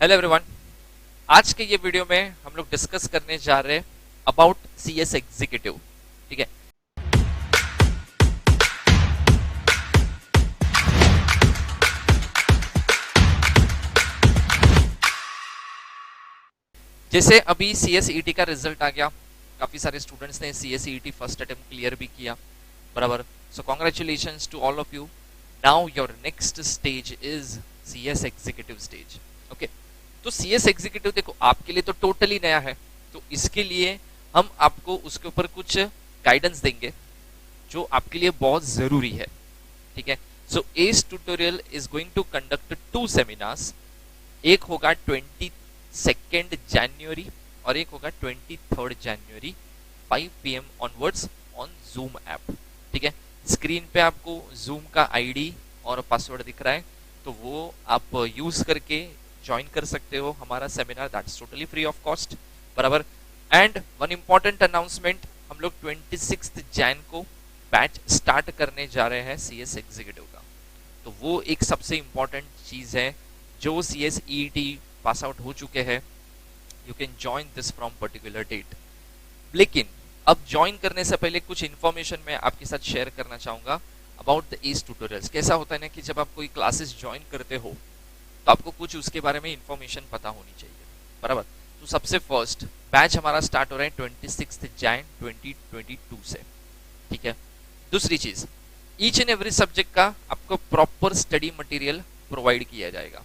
Hello everyone. आज के ये वीडियो में हम लोग डिस्कस करने जा रहे हैं अबाउट सीएस एग्जीक्यूटिव। ठीक है, जैसे अभी सीएसईटी का रिजल्ट आ गया, काफी सारे स्टूडेंट्स ने सीएसईटी फर्स्ट अटेम्प्ट क्लियर भी किया, बराबर। So congratulations to all of you. Now your next stage is CS executive stage. Okay, तो सीएस एग्जीक्यूटिव देखो आपके लिए तो टोटली नया है, तो इसके लिए हम आपको उसके ऊपर कुछ गाइडेंस देंगे जो आपके लिए बहुत जरूरी है। ठीक है, so S tutorial is going to conduct 2 seminars. एक होगा 22 जनवरी और एक होगा 23 जनवरी 5 PM onwards on Zoom app. ठीक है, स्क्रीन पे आपको जूम का आईडी और पासवर्ड दिख रहा है, तो वो आप यूज करके ज्वाइन कर सकते हो हमारा seminar. That's totally free of cost, बराबर। एंड वन इंपॉर्टेंट अनाउंसमेंट, हम लोग 26 जैन को बैच स्टार्ट करने जा रहे हैं सीएस एग्जीक्यूटिव का। तो वो एक सबसे इंपॉर्टेंट चीज है, जो सीएसईटी पास आउट हो चुके हैं, you can join this from particular date. लेकिन अब ज्वाइन करने से पहले कुछ इन्फॉर्मेशन मैं आपके साथ शेयर करना चाहूंगा अबाउट द एस ट्यूटोरियल्स। कैसा होता है ना कि जब आप कोई क्लासेस ज्वाइन करते हो तो आपको कुछ उसके बारे में इंफॉर्मेशन पता होनी चाहिए, बराबर। तो सबसे फर्स्ट बैच हमारा स्टार्ट हो रहा है 26 जैन 2022 से। ठीक है, दूसरी चीज, ईच एंड एवरी सब्जेक्ट का आपको प्रॉपर स्टडी मटेरियल प्रोवाइड किया जाएगा।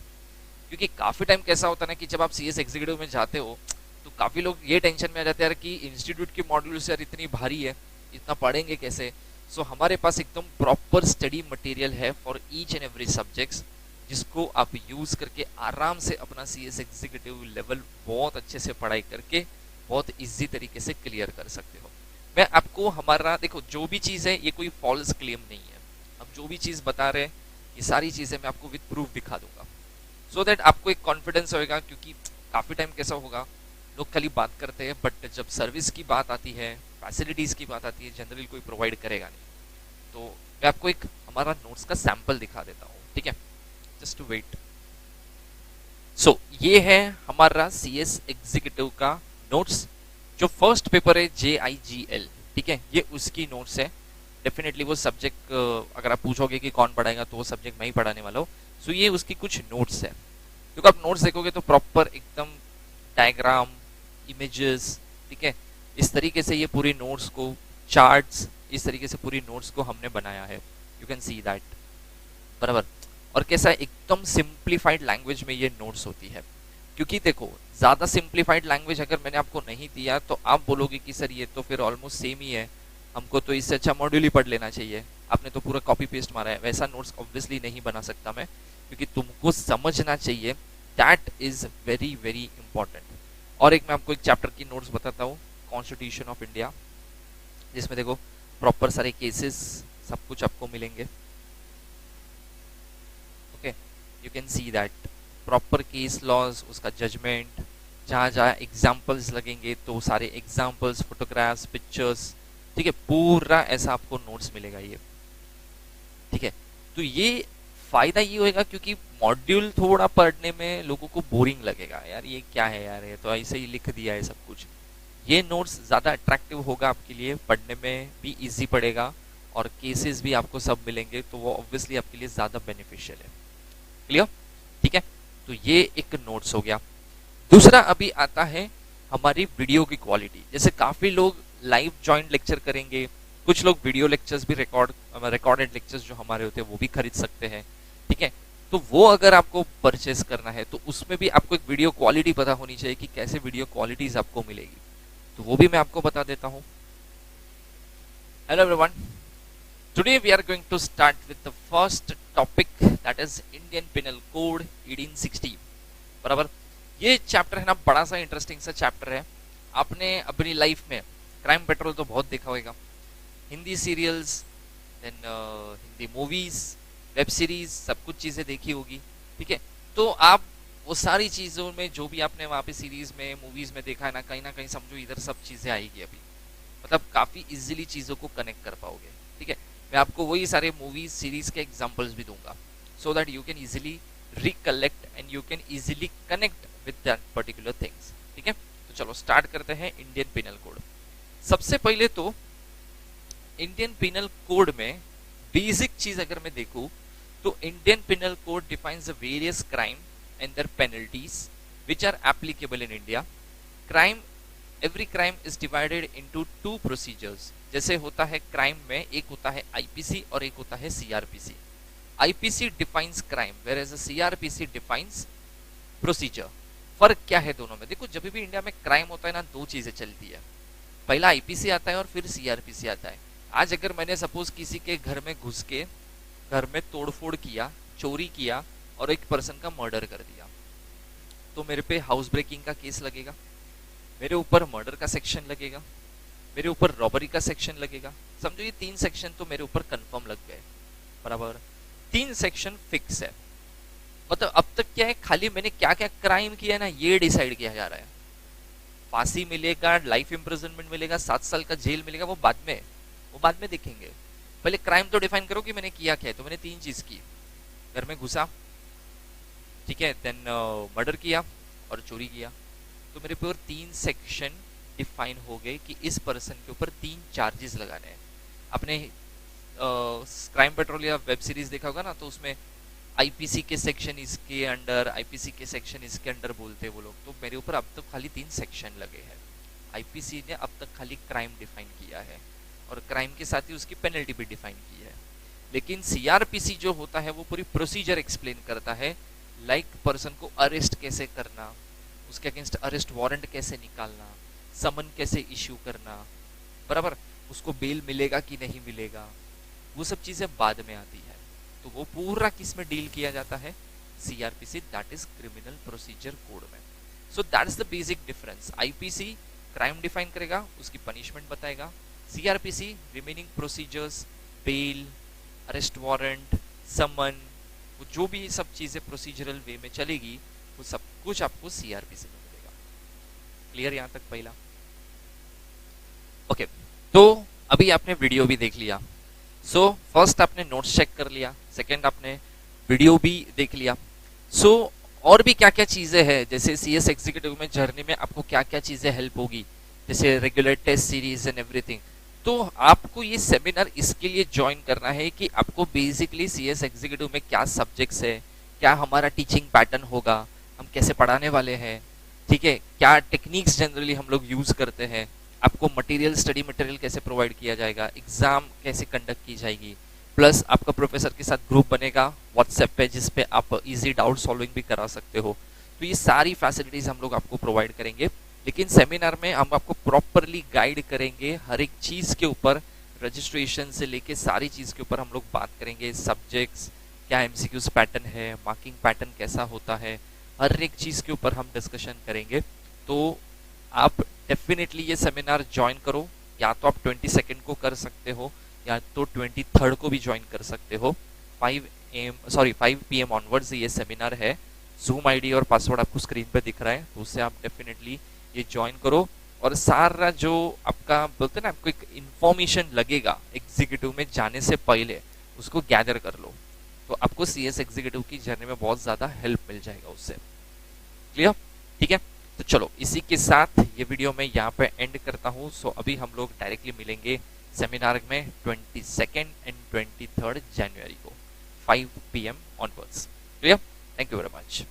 क्योंकि काफी टाइम कैसा होता है ना कि जब आप सीएस एग्जीक्यूटिव में जाते हो तो काफी लोग ये टेंशन में आ जाते हैं कि इंस्टीट्यूट के मॉड्यूल्स यार इतनी भारी है, इतना पढ़ेंगे कैसे। सो हमारे पास एकदम प्रॉपर स्टडी मटेरियल है for each and every subjects, जिसको आप यूज करके आराम से अपना सीएस एग्जीक्यूटिव लेवल बहुत अच्छे से पढ़ाई करके बहुत इजी तरीके से क्लियर कर सकते हो। मैं आपको हमारा देखो, जो भी चीज है ये कोई फॉल्स क्लेम नहीं है। हम जो भी चीज बता रहे हैं ये सारी चीजें मैं आपको विद प्रूफ दिखा दूंगा, सो दैट आपको एक कॉन्फिडेंस होगा। क्योंकि काफी टाइम कैसा होगा, लोग खाली बात करते हैं बट जब सर्विस की बात आती है, फैसिलिटीज की बात आती है, जनरली कोई प्रोवाइड करेगा नहीं। तो मैं आपको एक हमारा नोट्स का सैंपल दिखा देता हूँ। ठीक है, जस्ट टू वेट। सो ये है हमारा सीएस एग्जीक्यूटिव का नोट्स। जो फर्स्ट पेपर है JIGL, ठीक है, ये उसकी नोट्स है। डेफिनेटली वो सब्जेक्ट अगर आप पूछोगे कि कौन पढ़ाएगा तो वो सब्जेक्ट मैं ही पढ़ाने वाला हूँ। सो ये उसकी कुछ नोट्स है। क्योंकि आप नोट्स देखोगे तो प्रॉपर एकदम डायग्राम, इमेजेस, ठीक है, इस तरीके से ये पूरी नोट्स को, चार्ट्स, इस तरीके से पूरी नोट्स को हमने बनाया है। यू कैन सी दैट, बराबर। और कैसा एकदम सिंप्लीफाइड लैंग्वेज में ये नोट्स होती है। क्योंकि देखो, ज्यादा सिंप्लीफाइड लैंग्वेज अगर मैंने आपको नहीं दिया तो आप बोलोगे कि सर ये तो फिर ऑलमोस्ट सेम ही है, हमको तो इससे अच्छा मॉड्यूल ही पढ़ लेना चाहिए, आपने तो पूरा कॉपी पेस्ट मारा है। वैसा नोट्स ऑब्वियसली नहीं बना सकता मैं, क्योंकि तुमको समझना चाहिए। That is very very important. और एक मैं आपको एक चैप्टर की नोट्स बताता हूँ, कॉन्स्टिट्यूशन ऑफ इंडिया, जिसमें देखो प्रॉपर सारे केसेस सब कुछ आपको मिलेंगे। Okay, you can see that proper case laws, उसका जजमेंट, जहाँ जहाँ एग्जाम्पल्स लगेंगे तो सारे एग्जाम्पल्स, फोटोग्राफ्स, पिक्चर्स, ठीक है, पूरा ऐसा आपको नोट्स मिलेगा ये। ठीक है, तो ये फायदा ये होगा क्योंकि मॉड्यूल थोड़ा पढ़ने में लोगों को बोरिंग लगेगा, यार ये क्या है यार, ये तो ऐसे ही लिख दिया है सब कुछ। ये नोट्स ज्यादा अट्रैक्टिव होगा आपके लिए, पढ़ने में भी इजी पड़ेगा और केसेस भी आपको सब मिलेंगे, तो वो ऑब्वियसली आपके लिए ज्यादा बेनिफिशियल है। क्लियर? ठीक है, तो ये एक नोट्स हो गया। दूसरा अभी आता है हमारी वीडियो की क्वालिटी। जैसे काफी लोग लाइव ज्वाइंट लेक्चर करेंगे, कुछ लोग वीडियो लेक्चर्स भी रिकॉर्डेड लेक्चर्स जो हमारे होते हैं वो भी खरीद सकते हैं। ठीक है, तो वो अगर आपको परचेस करना है तो उसमें भी आपको एक वीडियो क्वालिटी पता होनी चाहिए कि कैसे वीडियो क्वालिटीज आपको मिलेगी, तो वो भी मैं आपको बता देता हूं। Hello everyone, today we are going to start with the first topic, that is Indian penal code 1860, बराबर। ये चैप्टर है ना, बड़ा सा इंटरेस्टिंग सा चैप्टर है। आपने अपनी लाइफ में क्राइम पेट्रोल तो बहुत देखा होगा, Hindi serials, then Hindi movies, web series, सब कुछ चीजें देखी होगी। ठीक है, तो आप वो सारी चीजों में जो भी आपने वहां पे सीरीज में, मूवीज में देखा है ना कहीं समझो इधर सब चीजें आएगी अभी, मतलब काफी इजीली चीजों को कनेक्ट कर पाओगे। ठीक है, मैं आपको वही सारे मूवीज सीरीज के एग्जांपल्स भी दूंगा, so that you can easily recollect and you can easily connect with that particular things. ठीक है, तो चलो स्टार्ट करते हैं इंडियन पिनल कोड। सबसे पहले तो इंडियन पिनल कोड में बेसिक चीज अगर मैं देखूं तो Indian penal code defines the various crime and their penalties which are applicable in India. Crime, every crime is divided into two procedures. जैसे होता है क्राइम में एक होता है आईपीसी और एक होता है CrPC. IPC defines crime whereas CrPC defines procedure. फर्क क्या है दोनों में? देखो, जब भी इंडिया में क्राइम होता है ना, दो चीजें चलती है, पहला आईपीसी आता है और फिर सीआरपीसी आता है। आज अगर मैंने सपोज किसी के घर में घुस के घर में तोड़फोड़ किया, चोरी किया और एक पर्सन का मर्डर कर दिया, तो मेरे पे हाउस ब्रेकिंग का केस लगेगा, मेरे ऊपर मर्डर का सेक्शन लगेगा, मेरे ऊपर रॉबरी का सेक्शन लगेगा। समझो ये तीन सेक्शन तो मेरे ऊपर कंफर्म लग गए, बराबर। तीन सेक्शन फिक्स है। मतलब अब तक क्या है, खाली मैंने क्या क्या क्राइम किया है ना, ये डिसाइड किया जा रहा है। फांसी मिलेगा, लाइफ इम्प्रिजनमेंट मिलेगा, 7 साल का जेल मिलेगा, वो बाद में देखेंगे। पहले क्राइम तो डिफाइन करो कि मैंने किया क्या है। तो मैंने तीन चीज की, घर में घुसा, ठीक है, देन मर्डर किया और चोरी किया। तो मेरे ऊपर तीन सेक्शन डिफाइन हो गए कि इस पर्सन के ऊपर तीन चार्जेस लगाने हैं। आपने क्राइम पेट्रोल या वेब सीरीज देखा होगा ना, तो उसमें आईपीसी के सेक्शन इसके अंडर, आईपीसी के सेक्शन इसके अंडर बोलते हैं वो लोग। तो मेरे ऊपर अब तक खाली तीन सेक्शन लगे हैं। आईपीसी ने अब तक खाली क्राइम डिफाइन किया है और क्राइम के साथ ही उसकी पेनल्टी भी डिफाइन की है। लेकिन सीआरपीसी जो होता है वो पूरी प्रोसीजर एक्सप्लेन करता है, लाइक पर्सन को अरेस्ट कैसे करना, उसके अगेंस्ट अरेस्ट वारंट कैसे निकालना, समन कैसे इश्यू करना, बराबर, उसको बेल मिलेगा कि नहीं मिलेगा, वो सब चीजें बाद में आती है। तो वो पूरा किस में डील किया जाता है? CrPC, that is criminal procedure code में। So that is the basic difference. IPC crime define करेगा, उसकी पनिशमेंट बताएगा। CrPC remaining procedures, bail, arrest warrant, summon, वो जो भी सब चीजें प्रोसीजरल वे में चलेगी वो सब कुछ आपको सीआरपीसी में मिलेगा। क्लियर यहां तक पहला? ओके, तो अभी आपने वीडियो भी देख लिया। सो फर्स्ट आपने नोट्स चेक कर लिया, सेकंड आपने वीडियो भी देख लिया। सो और भी क्या क्या चीजें हैं, जैसे सीएस एग्जीक्यूटिव में जर्नी में आपको क्या क्या चीजें हेल्प होगी, जैसे regular test series and everything. तो आपको ये सेमिनार इसके लिए ज्वाइन करना है कि आपको बेसिकली सीएस एग्जीक्यूटिव में क्या सब्जेक्ट्स है, क्या हमारा टीचिंग पैटर्न होगा, हम कैसे पढ़ाने वाले हैं, ठीक है, क्या टेक्निक्स जनरली हम लोग यूज करते हैं, आपको मटेरियल, स्टडी मटेरियल कैसे प्रोवाइड किया जाएगा, एग्जाम कैसे कंडक्ट की जाएगी, प्लस आपका प्रोफेसर के साथ ग्रुप बनेगा व्हाट्सएप पे जिस पे आप इजी डाउट सॉल्विंग भी करा सकते हो। तो ये सारी फैसिलिटीज हम लोग आपको प्रोवाइड करेंगे। लेकिन सेमिनार में हम आपको प्रॉपरली गाइड करेंगे हर एक चीज के ऊपर, रजिस्ट्रेशन से लेके सारी चीज के ऊपर हम लोग बात करेंगे। सब्जेक्ट्स क्या, एमसीक्यूज पैटर्न है, मार्किंग पैटर्न कैसा होता है, हर एक चीज के ऊपर हम डिस्कशन करेंगे। तो आप डेफिनेटली ये सेमिनार ज्वाइन करो। या तो आप 22 को कर सकते हो या तो 23 को भी ज्वाइन कर सकते हो। 5 PM ऑनवर्ड्स ये सेमिनार है। जूम आईडी और पासवर्ड आपको स्क्रीन पे दिख रहा है, तो उससे आप डेफिनेटली ये ज्वाइन करो। और सारा जो आपका बोलते हैं ना, आपको एक इंफॉर्मेशन लगेगा एग्जीक्यूटिव में जाने से पहले, उसको गैदर कर लो। तो आपको सीएस एग्जीक्यूटिव की जर्नी में बहुत ज्यादा हेल्प मिल जाएगा उससे। क्लियर? ठीक है, तो चलो इसी के साथ ये वीडियो मैं यहाँ पे एंड करता हूँ। सो अभी हम लोग डायरेक्टली मिलेंगे सेमिनार में 22 एंड 23 जनवरी को 5 PM onwards. Clear? Thank you very much.